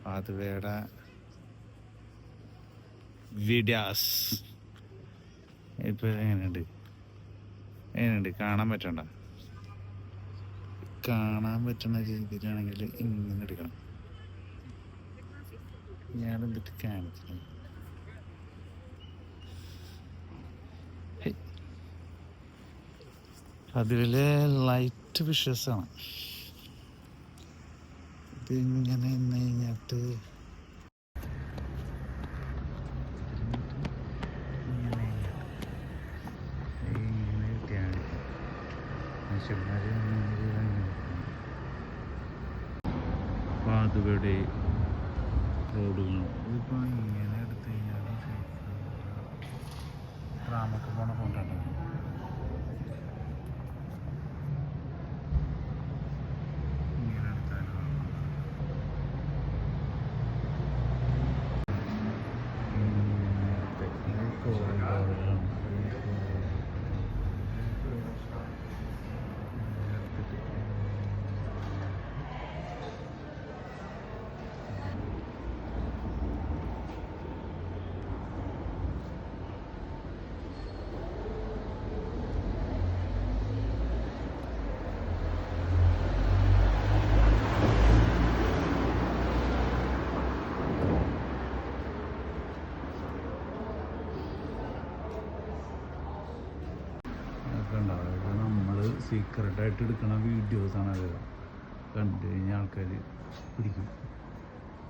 പാതുവേട videos ഇപ്പം എങ്ങനെയുണ്ട് കാണാൻ പറ്റണ്ട? കാണാൻ പറ്റുന്ന രീതിയിലാണെങ്കിൽ ഇങ്ങനെ എടുക്കണം. ഞാനെന്തിട്ട് കാണിക്കണം? അതിലെ ലൈറ്റ് വിഷസാണ്. ഇതിങ്ങനെ നിന്ന് കഴിഞ്ഞിട്ട് പാതുവയുടെ റോഡുകൾ ഇതിപ്പോൾ ഇങ്ങനെ എടുത്ത് കഴിഞ്ഞാൽ ട്രാമൊക്കെ പോണ കൊണ്ടാണ്. ഇങ്ങനെ എടുത്താലും ഇത് നമ്മൾ സീക്രട്ടായിട്ട് എടുക്കുന്ന വീഡിയോസാണ്. അത് കണ്ടു കഴിഞ്ഞാൽ ആൾക്കാർ പിടിക്കും.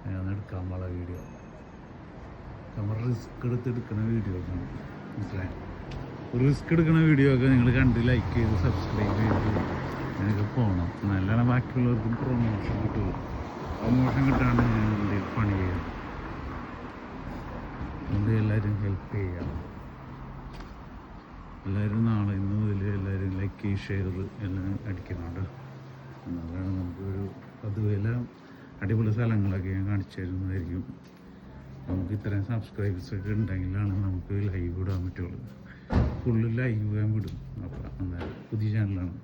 അതിനൊന്ന് എടുക്കാൻ പാടില്ല വീഡിയോ. നമ്മൾ റിസ്ക് എടുക്കുന്ന വീഡിയോസാണ്. മനസ്സിലായി? റിസ്ക് എടുക്കുന്ന വീഡിയോ ഒക്കെ നിങ്ങൾ കണ്ട് ലൈക്ക് ചെയ്ത് സബ്സ്ക്രൈബ് ചെയ്ത് എനിക്ക് പോകണം. നല്ലോണം ബാക്കിയുള്ളവർക്കും പ്രൊമോഷൻ കിട്ടുള്ളൂ. പ്രൊമോഷൻ കിട്ടാണ്ട് ഞാൻ എന്തെങ്കിലും പണി ചെയ്യാം. അതുകൊണ്ട് എല്ലാവരും ഹെൽപ്പ് ചെയ്യാം. എല്ലാവരും നാളെ ഇന്ന് മുതൽ എല്ലാവരും ലൈക്ക് ഷെയർ എല്ലാം അടിക്കുന്നുണ്ട്. എന്നാലാണ് നമുക്കൊരു അതുപോലെ അടിപൊളി സ്ഥലങ്ങളൊക്കെ ഞാൻ കാണിച്ചു തരുന്നതായിരിക്കും. നമുക്ക് ഇത്രയും സബ്സ്ക്രൈബേഴ്സൊക്കെ ഉണ്ടെങ്കിലാണ് നമുക്ക് ലൈവ് ഇടാൻ പറ്റുള്ളൂ. ഫുള്ള് ലൈവ് ഞാൻ വിടും. അപ്പോൾ അന്നേരം പുതിയ ചാനലാണ്.